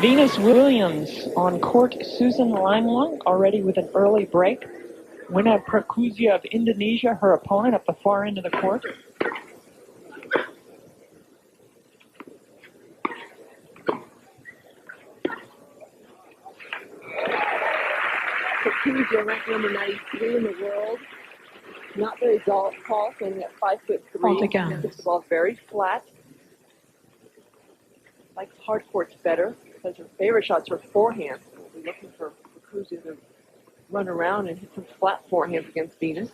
Venus Williams on court. Susan Limewong already with an early break. Wynne Prakusya of Indonesia, her opponent, at the far end of the court. Prakusya ranked number 93 in the world. Not very tall, standing at 5'3". Hits the ball very flat. Likes hard courts better because her favorite shots are forehands. We'll be looking for Prakusya to run around and hit some flat forehands against Venus.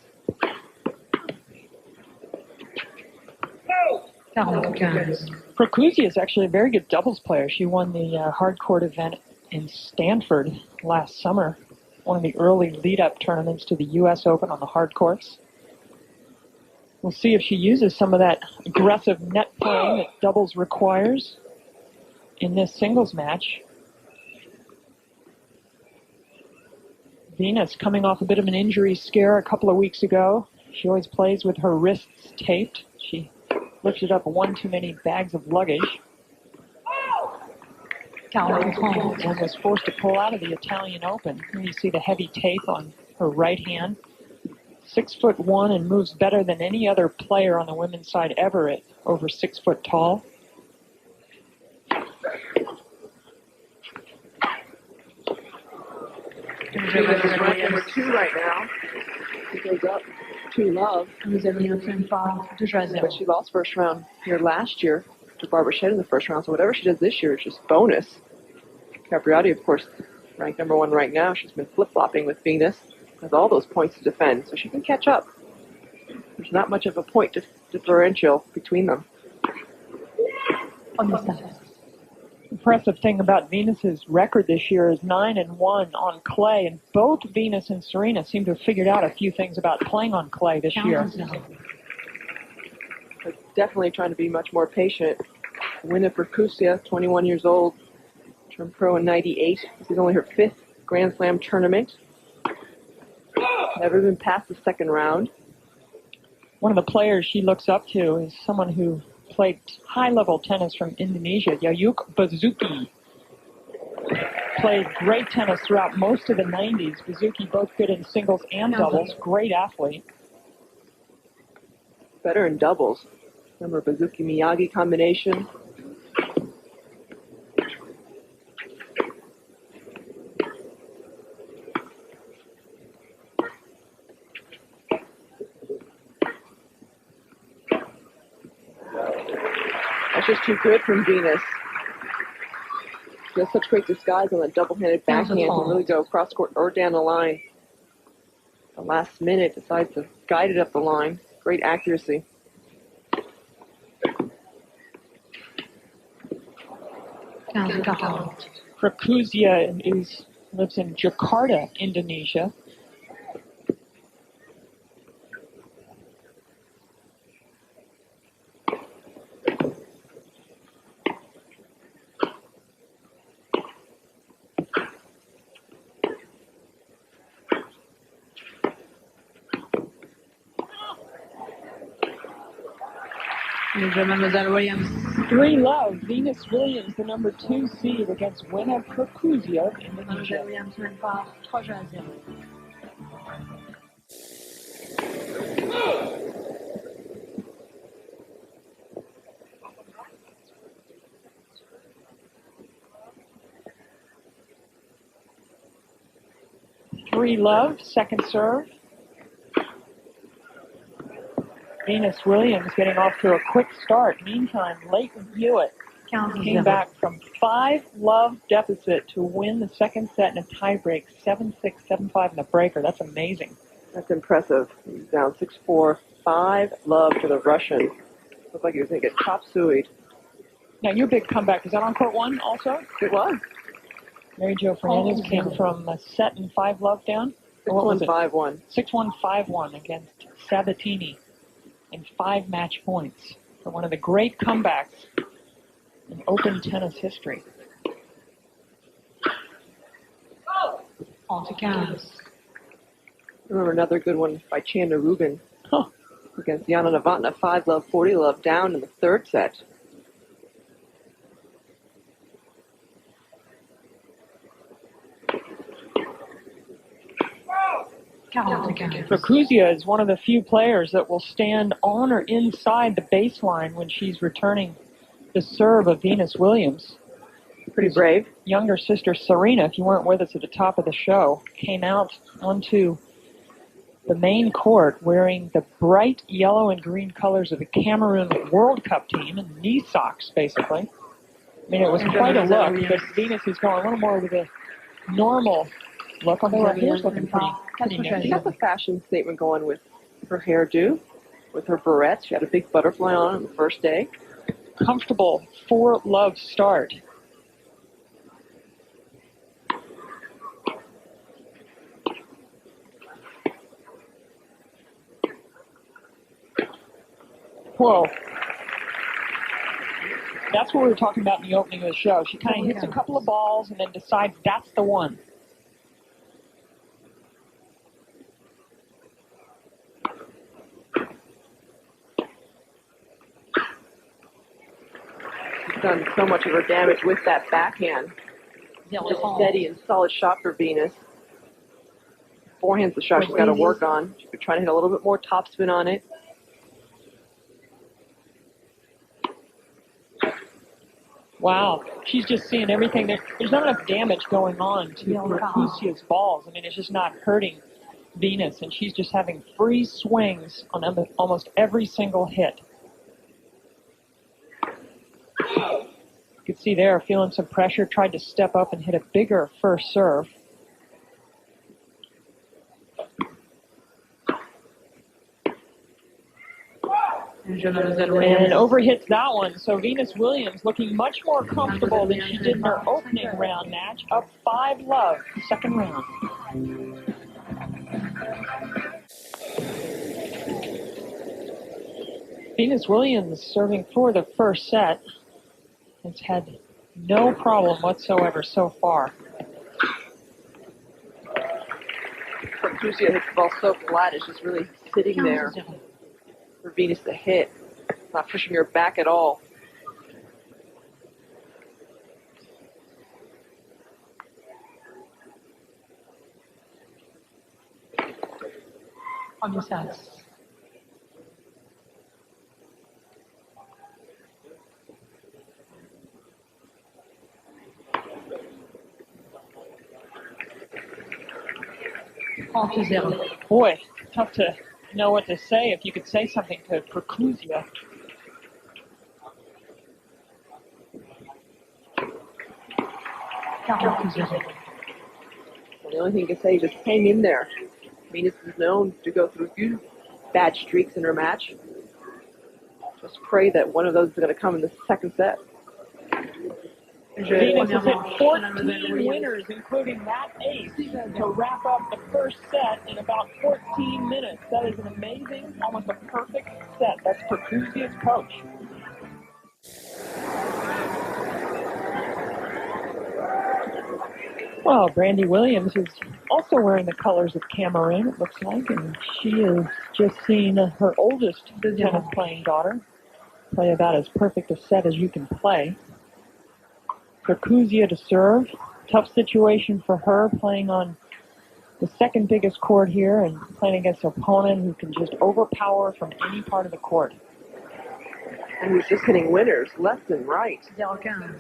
Prakusya is actually a very good doubles player. She won the hard court event in Stanford last summer, one of the early lead-up tournaments to the U.S. Open on the hard courts. We'll see if she uses some of that aggressive net playing that doubles requires in this singles match. Venus coming off a bit of an injury scare a couple of weeks ago. She always plays with her wrists taped. She lifted up one too many bags of luggage and was forced to pull out of the Italian Open. Here you see the heavy tape on her right hand. 6'1" and moves better than any other player on the women's side ever at over 6 foot tall. She's ranked number 2 right now. She goes up to Love. But she lost first round here last year to Barbara Shed in the first round. So whatever she does this year is just bonus. Capriati, of course, ranked number 1 right now. She's been flip-flopping with Venus. Has all those points to defend, so she can catch up. There's not much of a point differential between them. Impressive thing about Venus's record this year is 9-1 on clay, and both Venus and Serena seem to have figured out a few things about playing on clay this year. But definitely trying to be much more patient. Wynne Prakusya, 21 years old, turned pro in '98. This is only her 5th Grand Slam tournament. Never been past the second round. One of the players she looks up to is someone who played high-level tennis from Indonesia, Yayuk Bazuki. Played great tennis throughout most of the 90s. Bazuki both good in singles and doubles. Great athlete. Better in doubles. Remember Bazuki-Miyagi combination. Just too good from Venus. She has such great disguise on the double-handed backhand to really go cross court or down the line. The last minute decides to guide it up the line. Great accuracy. Prakusya lives in Jakarta, Indonesia. Williams. 3-love, Venus Williams, the number 2 seed against Wynne Prakusya of Indonesia. Williams mène par 3-0. Three love, second serve. Venus Williams getting off to a quick start. Meantime, Leighton Hewitt came back from 5-love deficit to win the second set in a tiebreak, 7-6, 7-5 in the breaker. That's amazing. That's impressive. He's down 6-4, 5-love to the Russian. Looked like he was going to get chop sueyed. Now, your big comeback, is that on court 1 also? It was. Mary Jo Fernandez came from a set and 5-love down. 6-1, 5-1. 6-1, 5-1 against Sabatini in 5 match points for one of the great comebacks in open tennis history. On to Cairns. Remember another good one by Chanda Rubin against Yana Novotna, 5-love, 40-love down in the third set. 40-15. Prakusya is one of the few players that will stand on or inside the baseline when she's returning the serve of Venus Williams. Pretty brave. Younger sister Serena, if you weren't with us at the top of the show, came out onto the main court wearing the bright yellow and green colors of the Cameroon World Cup team and knee socks, basically. I mean, it was quite a look, but Venus is going a little more with a normal look, although her hair's looking pretty She nifty. got the fashion statement going with her hairdo, with her barrettes. She had a big butterfly on the first day. Comfortable 4-love start. Whoa. That's what we were talking about in the opening of the show. She kind of hits a couple of balls and then decides that's the one. She's done so much of her damage with that backhand. Just steady and solid shot for Venus. Forehand's the shot she's got to work on. She's been trying to hit a little bit more topspin on it. Wow, she's just seeing everything. There's not enough damage going on to Prakusya's balls. I mean, it's just not hurting Venus, and she's just having free swings on almost every single hit. You could see there, feeling some pressure, tried to step up and hit a bigger first serve. And overhits that one. So Venus Williams looking much more comfortable than she did in her opening round match. Up 5-love, second round. Venus Williams serving for the first set has had no problem whatsoever so far. Prakusya hits the ball so flat, it's just really sitting there for Venus to hit. Not pushing her back at all. On your sets. Boy, tough to know what to say. If you could say something to Prakusya. Well, the only thing you can say is just hang in there. Venus is known to go through a few bad streaks in her match. Just pray that one of those is going to come in the second set. Venus has hit 14 winners, including that ace, to wrap up the first set in about 14 minutes. That is an amazing, almost a perfect set. That's Prakusya's coach. Well, Brandy Williams is also wearing the colors of Cameroon, it looks like, and she is just seeing her oldest tennis-playing daughter play about as perfect a set as you can play. Prakusya to serve. Tough situation for her, playing on the second biggest court here and playing against an opponent who can just overpower from any part of the court. And he's just hitting winners left and right. 0-15.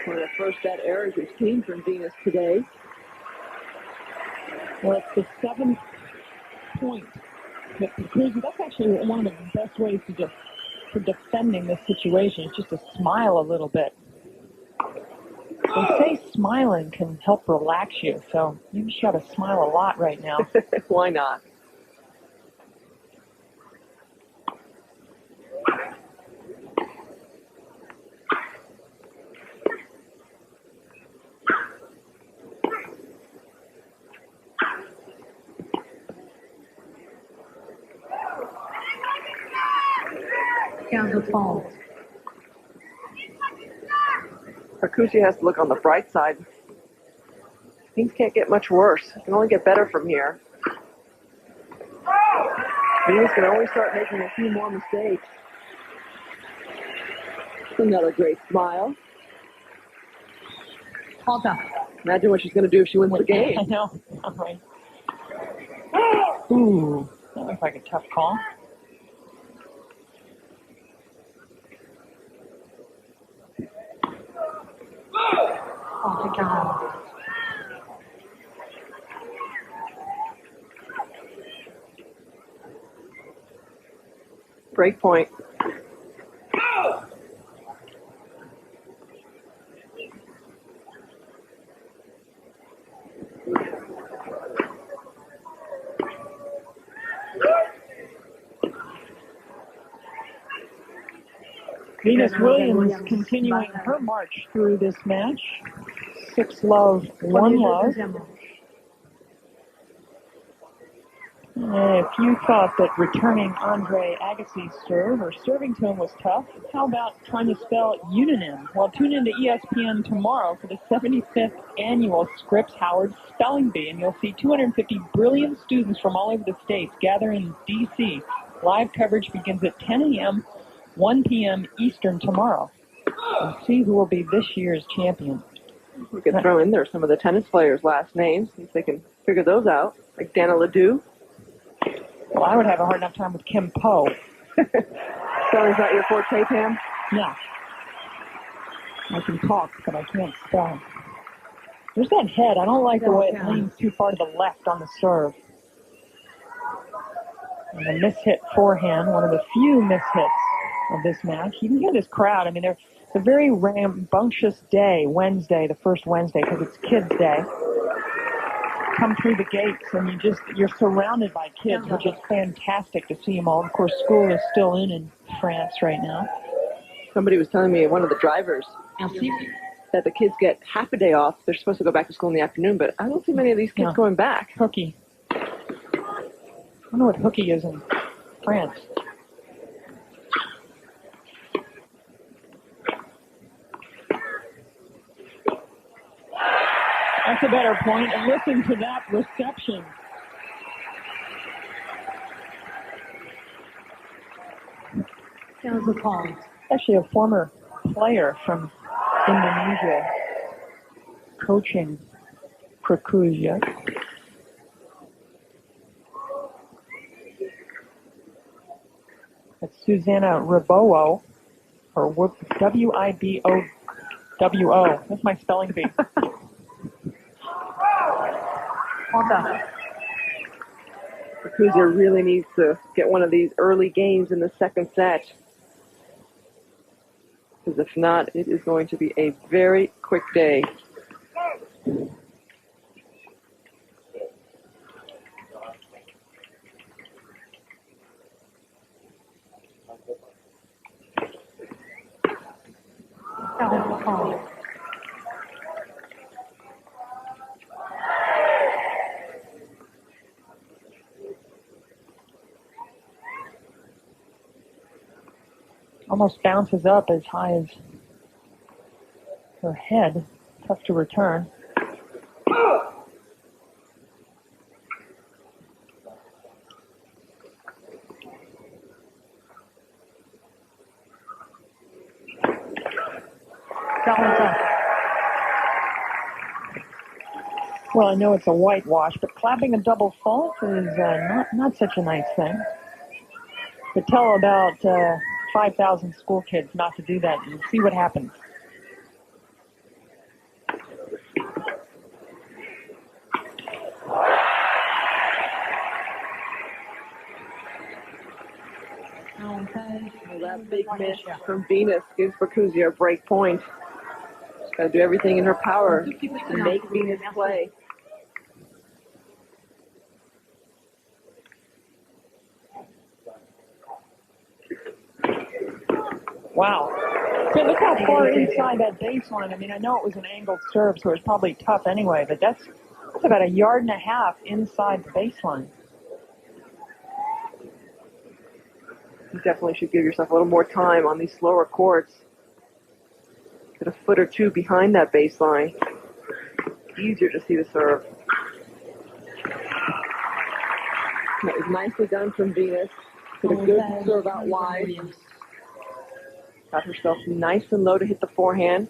One of the first set errors we've seen from Venus today. Well, it's the 7th point. But Prakusya, that's actually one of the best ways for defending this situation. It's just to smile a little bit. They say smiling can help relax you, so you should have to smile a lot right now. Why not? Prakusya has to look on the bright side. Things can't get much worse. It can only get better from here. Venus can always start making a few more mistakes. Another great smile. Halter. Imagine what she's going to do if she wins the game. I know. All right. Ooh, that looks like a tough call. Halter 40. Break point. Venus Williams continuing her march through this match. 6-love, 1-love. If you thought that returning Andre Agassi's serve or serving to him was tough, how about trying to spell Unanim? Well, tune into ESPN tomorrow for the 75th annual Scripps Howard Spelling Bee, and you'll see 250 brilliant students from all over the states gather in D.C. Live coverage begins at 10 a.m., 1 p.m. Eastern tomorrow. And see who will be this year's champion. We could throw in there some of the tennis players' last names, see if they can figure those out, like Dana Ledoux. Well, I would have a hard enough time with Kim Poe. Spelling's not your forte, Pam? No. I can talk, but I can't spell. There's that head. I don't like the way it leans too far to the left on the serve. And the mishit forehand, one of the few mishits of this match. You can hear this crowd. I mean, it's a very rambunctious day, Wednesday, the first Wednesday, because it's Kids Day. Come through the gates and you're surrounded by kids, which is fantastic to see them all. Of course, school is still in France right now. Somebody was telling me, one of the drivers, that the kids get half a day off. They're supposed to go back to school in the afternoon, but I don't see many of these kids going back. Hooky. I don't know what hooky is in France. That's a better point. And listen to that reception. Actually, a former player from Indonesia coaching Prakusya. That's Susanna Wibowo, or Wibowo. That's my spelling bee. Prakusya really needs to get one of these early games in the second set. Because if not, it is going to be a very quick day. Almost bounces up as high as her head. Tough to return. Well, I know it's a whitewash, but clapping a double fault is not such a nice thing. But tell about 5,000 school kids not to do that and see what happens. Well, that big miss from Venus gives Prakusya a break point. She's got to do everything in her power to make Venus play. Wow. So look how far inside that baseline. I mean, I know it was an angled serve, so it's probably tough anyway, but that's about 1.5 yards inside the baseline. You definitely should give yourself a little more time on these slower courts. Get a foot or two behind that baseline. Easier to see the serve. That was nicely done from Venus. Did a good serve out wide. Got herself nice and low to hit the forehand.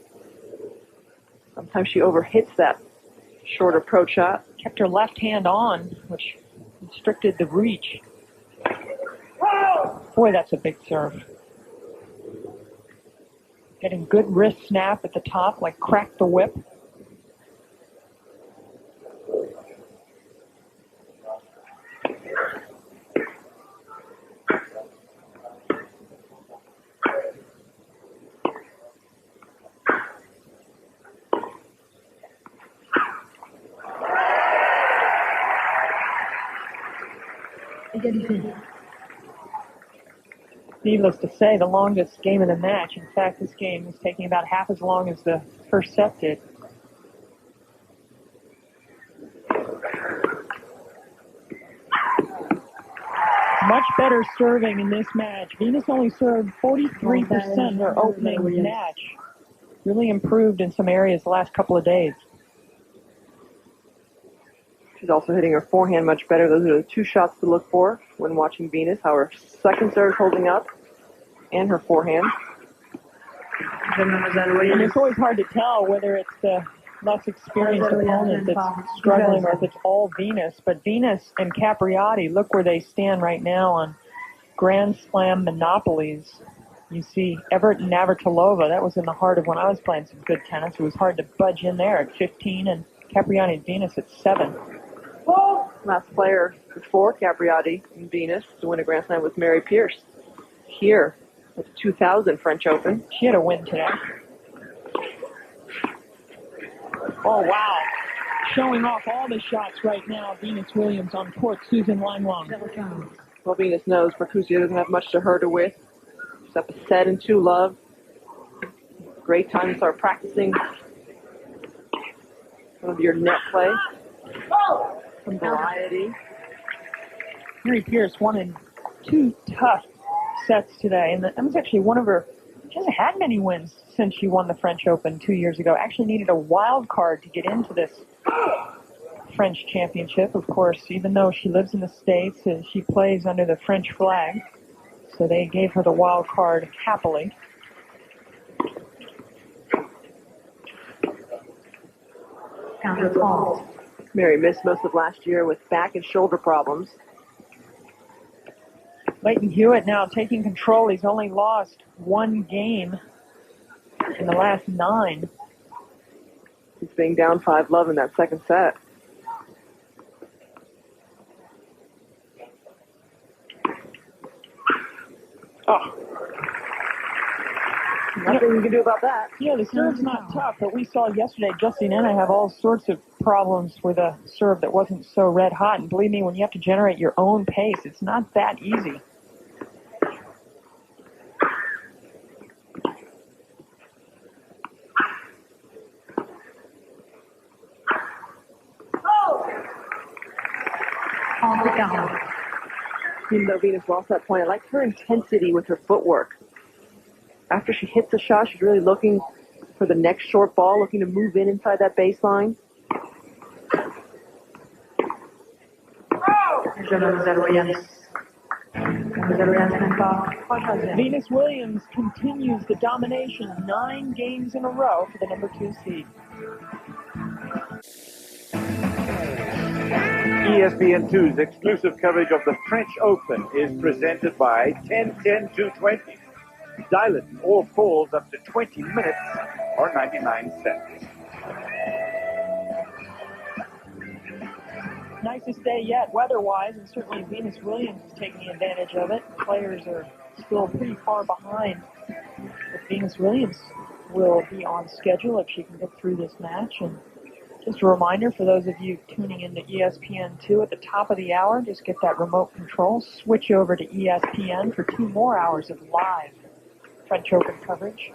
Sometimes she overhits that short approach shot. Kept her left hand on, which restricted the reach. Boy, that's a big serve. Getting good wrist snap at the top, like crack the whip. Needless to say, the longest game of the match. In fact, this game is taking about half as long as the first set did. Much better serving in this match. Venus only served 43% in her opening match. Really improved in some areas the last couple of days. She's also hitting her forehand much better. Those are the two shots to look for when watching Venus, how her second serve is holding up and her forehand. And it's always hard to tell whether it's the less experienced opponent that's struggling or if it's all Venus. But Venus and Capriati, look where they stand right now on Grand Slam monopolies. You see Everett and Navratilova. That was in the heart of when I was playing some good tennis. It was hard to budge in there at 15, and Capriati and Venus at 7. Last player before Capriati and Venus to win a Grand Slam was Mary Pierce here at the 2000 French Open. She had a win today. Oh, wow. Showing off all the shots right now. Venus Williams on court. Susan Langwong. Well, Venus knows Prakusya doesn't have much to hurt her with. She's up a set and 2 love. Great time to start practicing some of your net play. Some variety. Mary Pierce won in 2 tough sets today. And that was actually one of her, she hasn't had many wins since she won the French Open 2 years ago. Actually needed a wild card to get into this French championship. Of course, even though she lives in the States, she plays under the French flag. So they gave her the wild card happily. Counter called. Mary missed most of last year with back and shoulder problems. Leighton Hewitt now taking control. He's only lost 1 game in the last 9. He's being down 5 love in that second set. Oh. Nothing you can do about that. Yeah, the serve's not tough, but we saw yesterday Justine and I have all sorts of problems with a serve that wasn't so red hot. And believe me, when you have to generate your own pace, it's not that easy. Even though Venus lost that point, I like her intensity with her footwork. After she hits a shot, she's really looking for the next short ball, looking to move in inside that baseline. Venus Williams continues the domination 9 games in a row for the number 2 seed. ESPN2's exclusive coverage of the French Open is presented by 10-10-220. Dial it all calls up to 20 minutes or 99 cents. Nicest day yet weather-wise, and certainly Venus Williams is taking advantage of it. Players are still pretty far behind, but Venus Williams will be on schedule if she can get through this match. And just a reminder for those of you tuning into ESPN2 at the top of the hour, just get that remote control, switch over to ESPN for 2 more hours of live French Open coverage.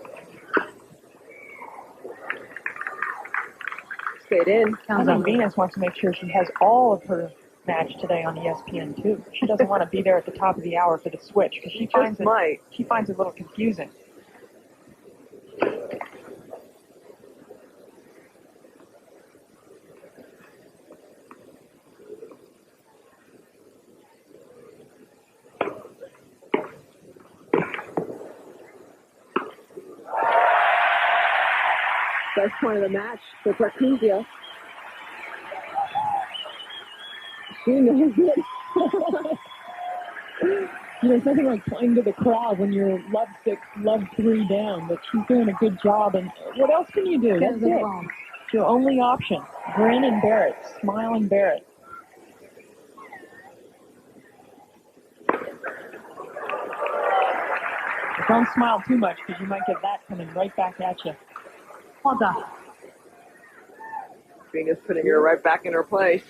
Stayed in. I think Venus wants to make sure she has all of her match today on ESPN2. She doesn't want to be there at the top of the hour for the switch because she finds it a little confusing. Best point of the match for Prakusya. She knows it. There's nothing like playing to the crowd when you're love 6, love 3 down, but she's doing a good job. And what else can you do? That's it. It's your only option. Grin and bear it. Smile and bear it. Don't smile too much because you might get that coming right back at you. Venus putting her right back in her place.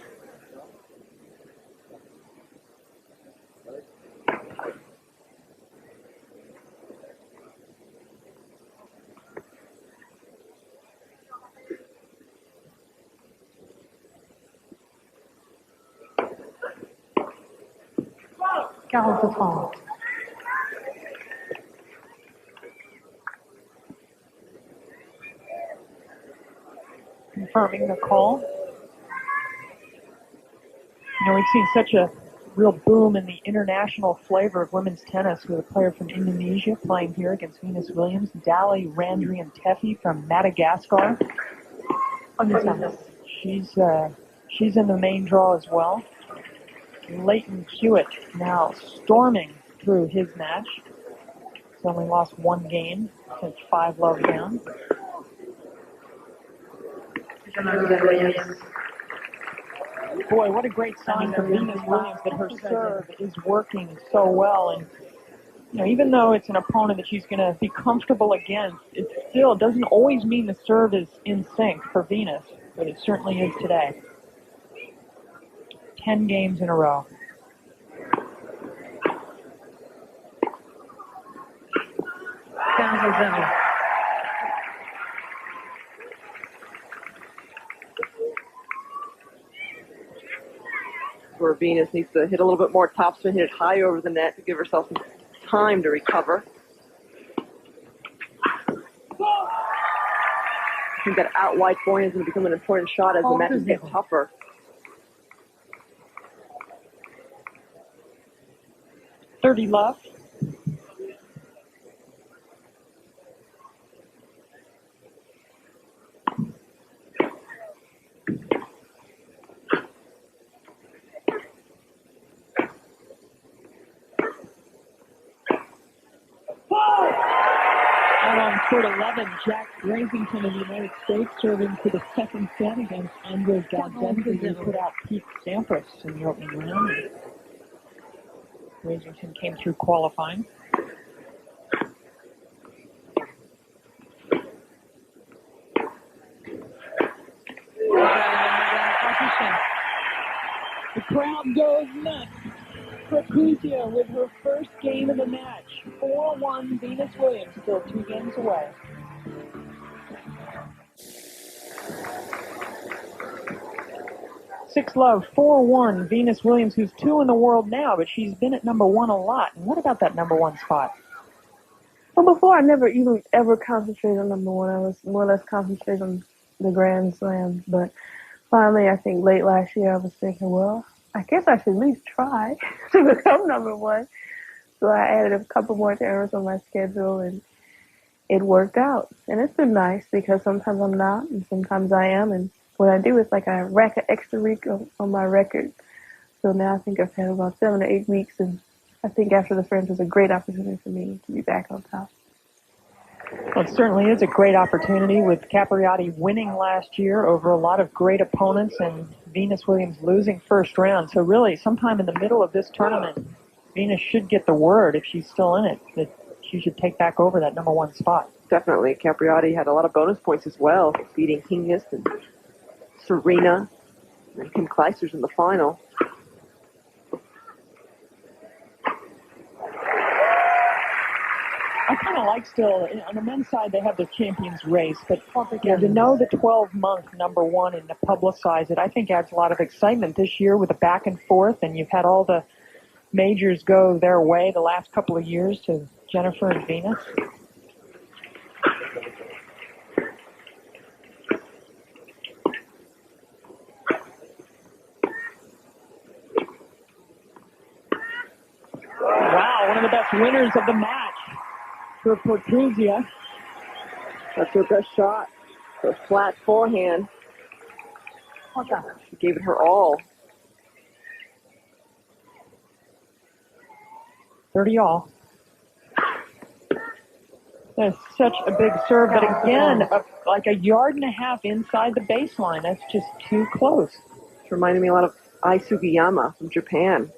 Confirming the call. We've seen such a real boom in the international flavor of women's tennis with a player from Indonesia playing here against Venus Williams, Dali Randrian-Tefi from Madagascar. She's in the main draw as well. Leighton Hewitt now storming through his match. He's only lost one game since 5-love down. Boy, what a great sign for Venus Williams that her serve is working so well. And, even though it's an opponent that she's going to be comfortable against, it still doesn't always mean the serve is in sync for Venus, but it certainly is today. 10 games in a row. Where Venus needs to hit a little bit more topspin, hit it high over the net to give herself some time to recover. I think that out wide point is going to become an important shot as the matches get tougher. .30 left. On court 11, Jack Bransington of the United States serving to the second set against Andres Galdense, who put out Pete Sampras in the opening round. Bransington came through qualifying. The crowd goes nuts. Prakusya with her first game of the match. 4-1 Venus Williams, still 2 games away. Six love, 4-1 Venus Williams, who's 2 in the world now, but she's been at number 1 a lot. And what about that number 1 spot? Well, before I never even ever concentrated on number 1. I was more or less concentrated on the Grand Slams. But finally, I think late last year, I was thinking, well, I guess I should at least try to become number 1. So I added a couple more errors on my schedule, and it worked out. And it's been nice because sometimes I'm not, and sometimes I am. And what I do is like I rack an extra week on my record. So now I think I've had about 7 or 8 weeks, and I think after the French is a great opportunity for me to be back on top. Well, it certainly is a great opportunity with Capriati winning last year over a lot of great opponents and Venus Williams losing first round. So really, sometime in the middle of this tournament, Venus should get the word, if she's still in it, that she should take back over that number 1 spot. Definitely. Capriati had a lot of bonus points as well, beating Hingis and Serena and Kim Clijsters in the final. I kind of like still, on the men's side, they have the champions race, but to know the 12-month number 1 and to publicize it, I think adds a lot of excitement this year with the back and forth, and you've had all the majors go their way the last couple of years to Jennifer and Venus. Wow, one of the best winners of the match for Prakusya. That's her best shot. Her flat forehand. Okay. She gave it her all. 30 all. That's such a big serve, but again, like a yard and a half inside the baseline. That's just too close. It's reminding me a lot of Ai Sugiyama from Japan,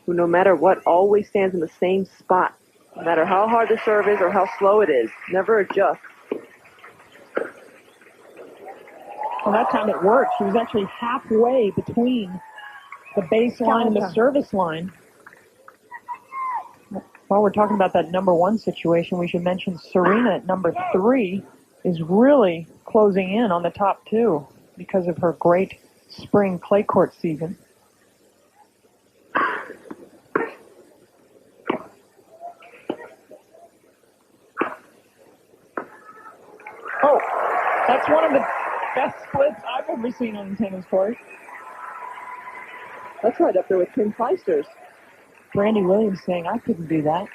who no matter what always stands in the same spot. No matter how hard the serve is or how slow it is, never adjusts. Well, that time it worked. She was actually halfway between the baseline and the service line. While we're talking about that number one situation, we should mention Serena at number 3 is really closing in on the top 2 because of her great spring clay court season. Oh, that's one of the best splits I've ever seen on the tennis court. That's right up there with Kim Clijsters. Brandy Williams saying, I couldn't do that.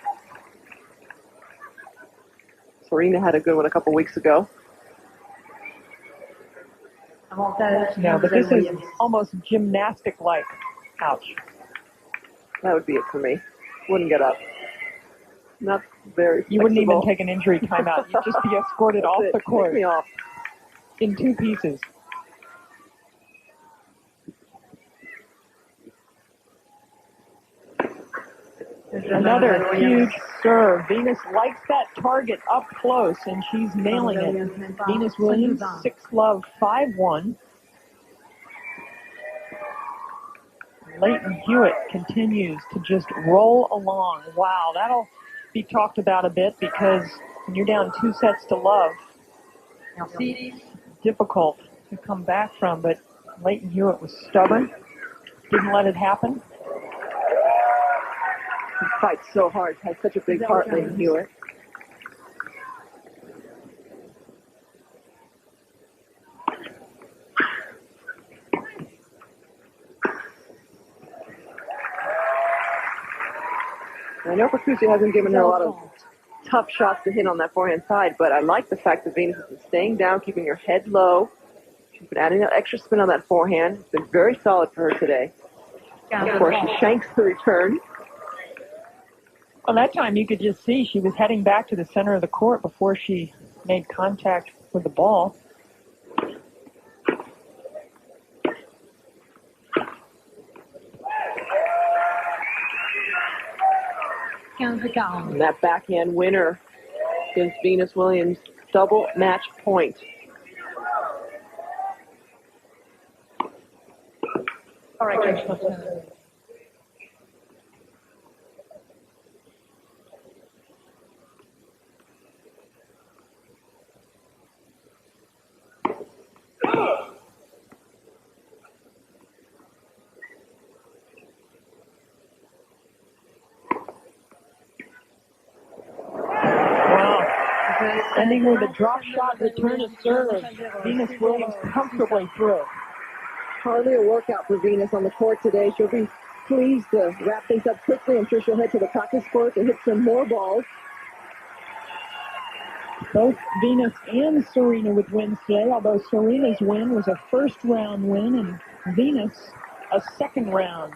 Serena had a good one a couple weeks ago. No, but this is almost gymnastic-like. Ouch. That would be it for me. Wouldn't get up. Not very flexible. You wouldn't even take an injury timeout. You'd just be escorted off the court Take me off. in 2 pieces. Another huge serve. Venus likes that target up close, and she's nailing it. Venus Williams, 6-love, 5-1. Leighton Hewitt continues to just roll along. Wow, that'll be talked about a bit because when you're down 2 sets to love, it's difficult to come back from, but Leighton Hewitt was stubborn, didn't let it happen. He fights so hard. Has such a big heart, Leighton Hewitt. I know Prakusya hasn't given her a lot of tough shots to hit on that forehand side, but I like the fact that Venus has been staying down, keeping her head low. She's been adding that extra spin on that forehand. It's been very solid for her today. Of course, she shanks the return. Well, that time you could just see she was heading back to the center of the court before she made contact with the ball. And that backhand winner gives Venus Williams double match point. All right, Coach. Ending with a drop shot return of serve. Venus Williams comfortably through. Hardly a workout for Venus on the court today. She'll be pleased to wrap things up quickly. I'm sure she'll head to the practice court to hit some more balls. Both Venus and Serena with wins today, although Serena's win was a first-round win and Venus a second-round